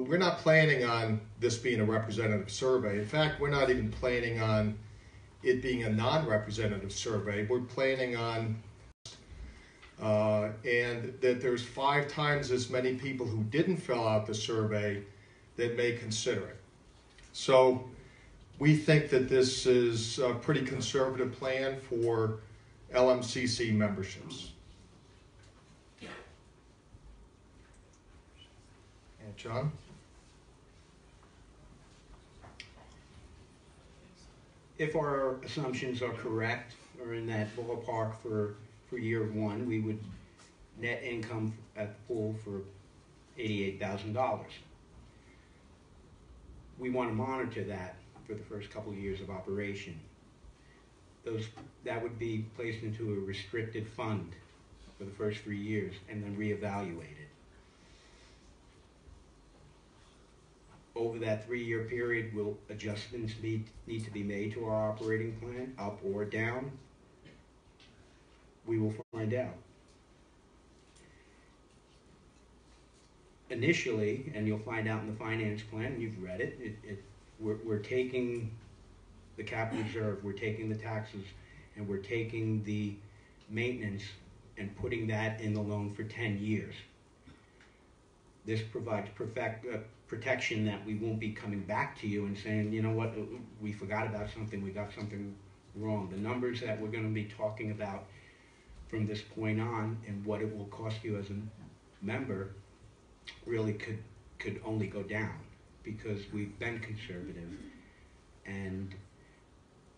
we're not planning on this being a representative survey. In fact, we're not even planning on it being a non-representative survey. We're planning on and that there's 5 times as many people who didn't fill out the survey that may consider it. So we think that this is a pretty conservative plan for LMCC memberships. And John? If our assumptions are correct, or in that ballpark for year 1, we would net income at the pool for $88,000. We want to monitor that for the first couple of years of operation. That would be placed into a restricted fund for the first 3 years and then reevaluated. Over that 3-year period, will adjustments need to be made to our operating plan, up or down? We will find out. Initially, and you'll find out in the finance plan, you've read it, we're taking the capital reserve, we're taking the taxes, and we're taking the maintenance and putting that in the loan for 10 years. This provides protection that we won't be coming back to you and saying, you know what, we forgot about something, we got something wrong. The numbers that we're going to be talking about from this point on and what it will cost you as a member really could only go down, because we've been conservative, and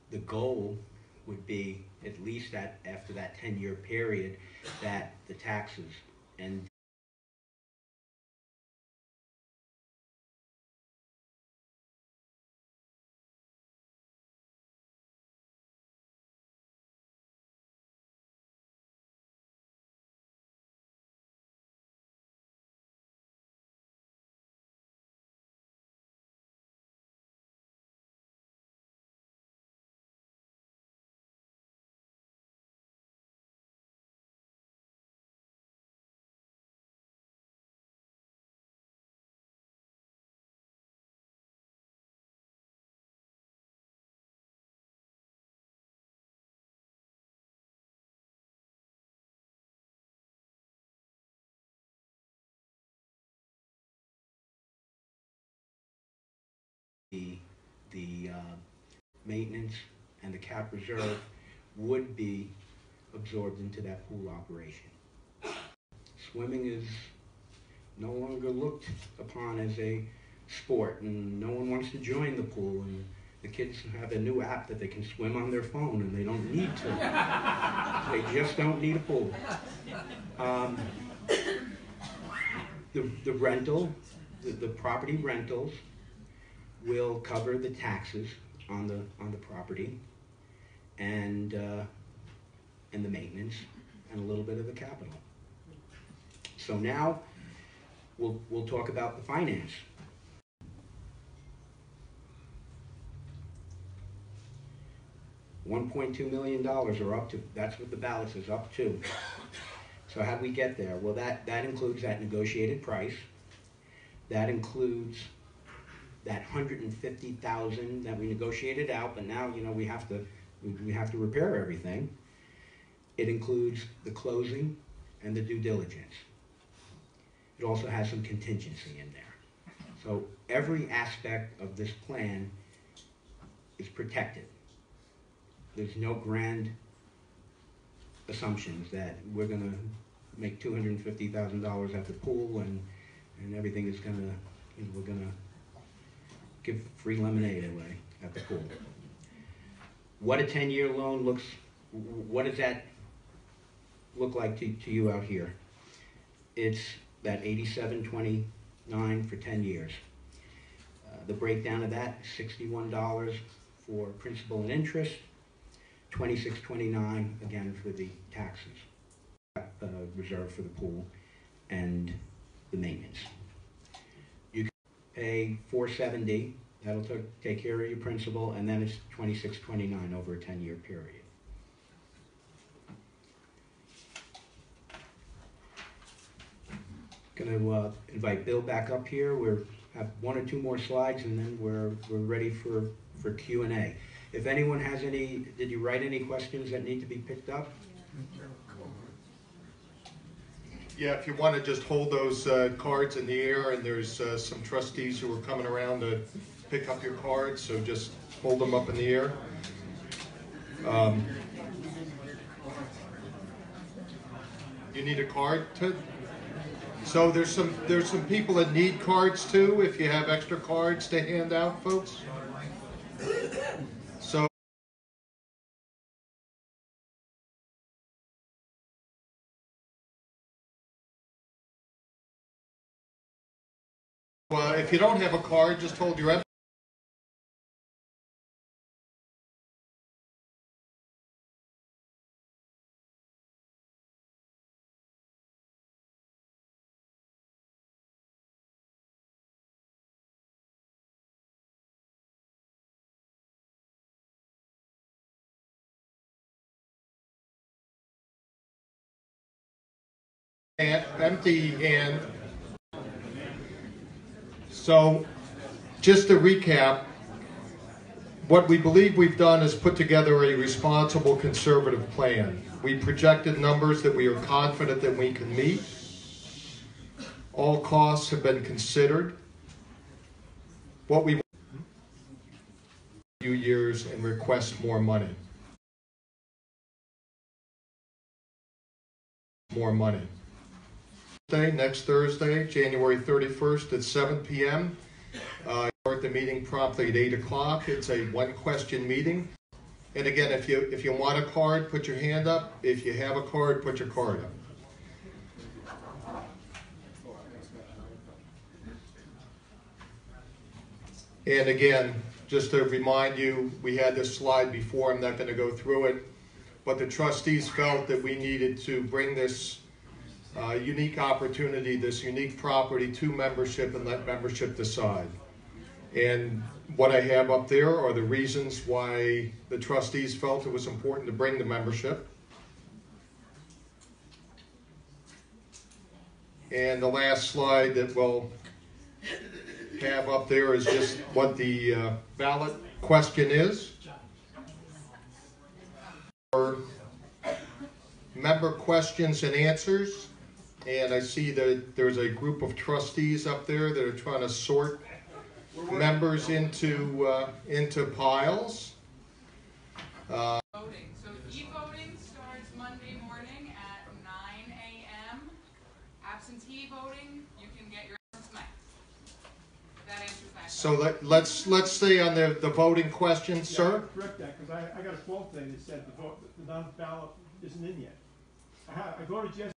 the goal would be, at least after that 10-year period, that the taxes and the maintenance and the cap reserve would be absorbed into that pool operation. Swimming is no longer looked upon as a sport, and no one wants to join the pool, and the kids have a new app that they can swim on their phone, and they don't need to. They just don't need a pool. The rental, the property rentals will cover the taxes on the property and the maintenance and a little bit of the capital. So now we'll talk about the finance. $1.2 million or up to, that's what the ballot says, up to. So how do we get there? Well, that includes that negotiated price. That includes that $150,000 that we negotiated out, but now, you know, we have to repair everything. It includes the closing and the due diligence. It also has some contingency in there. So every aspect of this plan is protected. There's no grand assumptions that we're going to make $250,000 at the pool and everything is going to, we're going to give free lemonade away at the pool. What a 10-year loan looks, what does that look like to you out here? It's that $87.29 for 10 years. The breakdown of that, $61 for principal and interest, $26.29 again for the taxes, reserved for the pool and the maintenance. You can pay $470, that'll take care of your principal, and then it's $26.29 over a 10-year period. Going to invite Bill back up here. We have one or two more slides, and then we're ready for Q&A. If anyone has any, did you write any questions that need to be picked up? Yeah, if you want to just hold those cards in the air, and there's some trustees who are coming around to pick up your cards, so just hold them up in the air. You need a card too? So there's some people that need cards too, if you have extra cards to hand out, folks. So if you don't have a card, just hold your empty hand. So just to recap, what we believe we've done is put together a responsible conservative plan. We projected numbers that we are confident that we can meet. All costs have been considered. What we want a few years and request more money. More money. Next Thursday, January 31st at 7 p.m. Start the meeting promptly at 8 o'clock. It's a one-question meeting. And again, if you want a card, put your hand up. If you have a card, put your card up. And again, just to remind you, we had this slide before. I'm not going to go through it. But the trustees felt that we needed to bring this unique opportunity, this unique property to membership and let membership decide. And what I have up there are the reasons why the trustees felt it was important to bring the membership. And the last slide that we'll have up there is just what the ballot question is. For member questions and answers. And I see that there's a group of trustees up there that are trying to sort members into piles. Voting. So e-voting starts Monday morning at 9 a.m. Absentee voting, you can get your tonight. That answers that. So let's stay on the voting question, sir. Correct that, because I got a phone thing that said the non-ballot isn't in yet. I voted yes.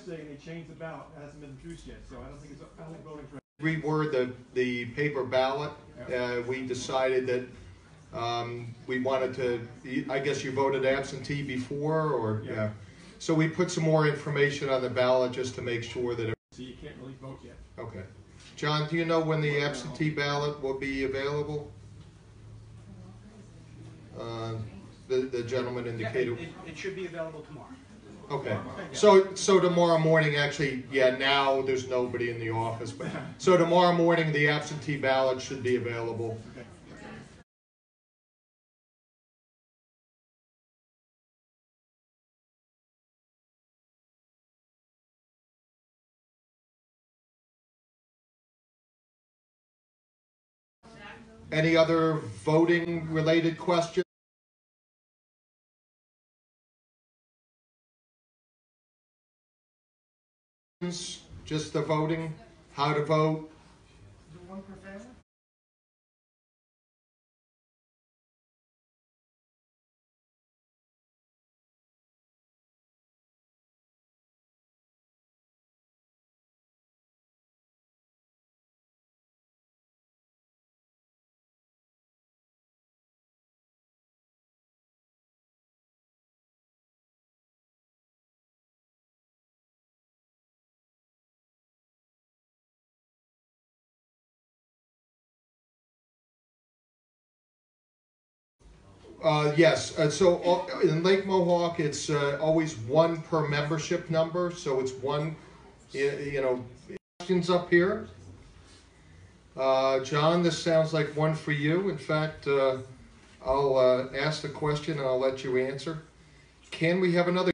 Saying they changed the ballot, it hasn't been introduced yet, so I don't think voting's right. Reword the paper ballot. We decided that we wanted to, I guess you voted absentee before, or yeah. So we put some more information on the ballot just to make sure that. So you can't really vote yet. Okay. John, do you know when the absentee ballot will be available? The gentleman indicated. It should be available tomorrow. Okay, so tomorrow morning, actually, yeah, now there's nobody in the office, but so tomorrow morning the absentee ballot should be available. Any other voting related questions? Just the voting, how to vote. Yes, so in Lake Mohawk, it's always one per membership number, so it's one, questions up here. John, this sounds like one for you. In fact, I'll ask the question and I'll let you answer. Can we have another?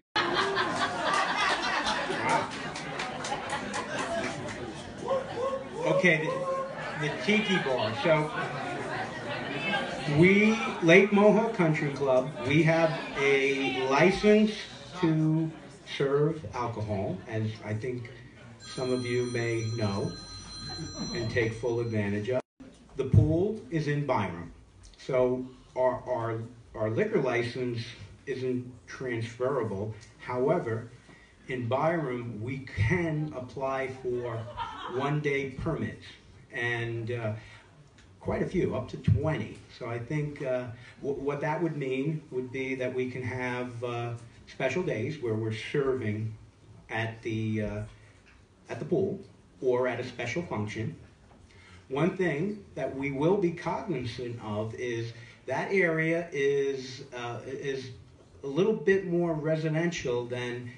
Okay, the Tiki Bar. So, Lake Mohawk Country Club, we have a license to serve alcohol, as I think some of you may know and take full advantage of. The pool is in Byram, so our liquor license isn't transferable. However, in Byram, we can apply for one-day permits, and quite a few, up to 20. So I think what that would mean would be that we can have special days where we're serving at the pool or at a special function. One thing that we will be cognizant of is that area is a little bit more residential than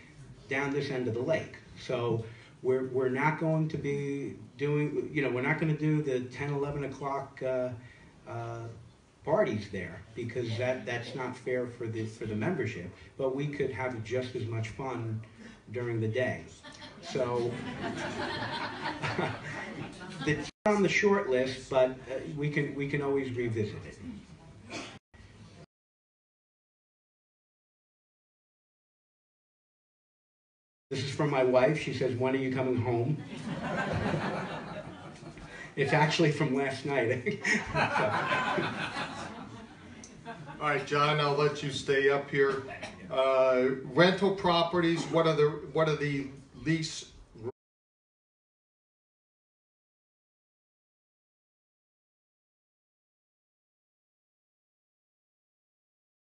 down this end of the lake. So we're not going to be doing, we're not going to do the 10, 11 o'clock parties there, because that's not fair for the membership. But we could have just as much fun during the day. So it's on the short list, but we can always revisit it. This is from my wife. She says, "When are you coming home?" It's actually from last night. All right, John, I'll let you stay up here. Rental properties, what are the lease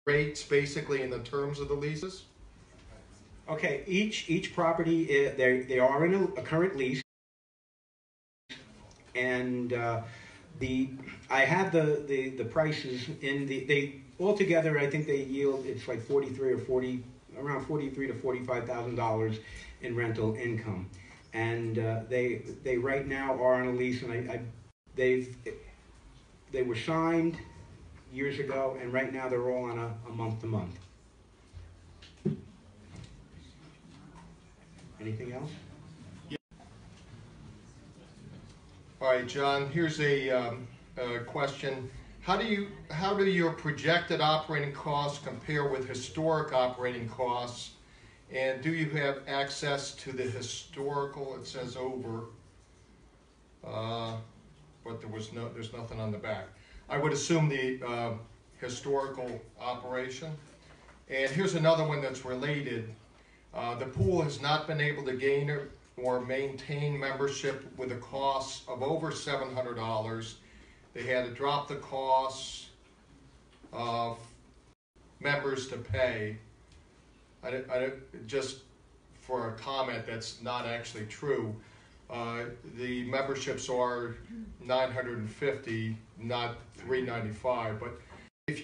rates, basically, in the terms of the leases? Okay, each property, they are in a current lease, and I have the prices in they altogether. I think they yield, it's like around $43,000 to $45,000 in rental income, and they right now are on a lease, and they were signed years ago, and right now they're all on a month to month. Anything else? Yeah. All right, John, here's a question. How do your projected operating costs compare with historic operating costs? And do you have access to the historical? It says over, but there's nothing on the back. I would assume the historical operation. And here's another one that's related. The pool has not been able to gain or maintain membership with a cost of over $700. They had to drop the costs of members to pay. Just for a comment that's not actually true, the memberships are $950, not $395. But if you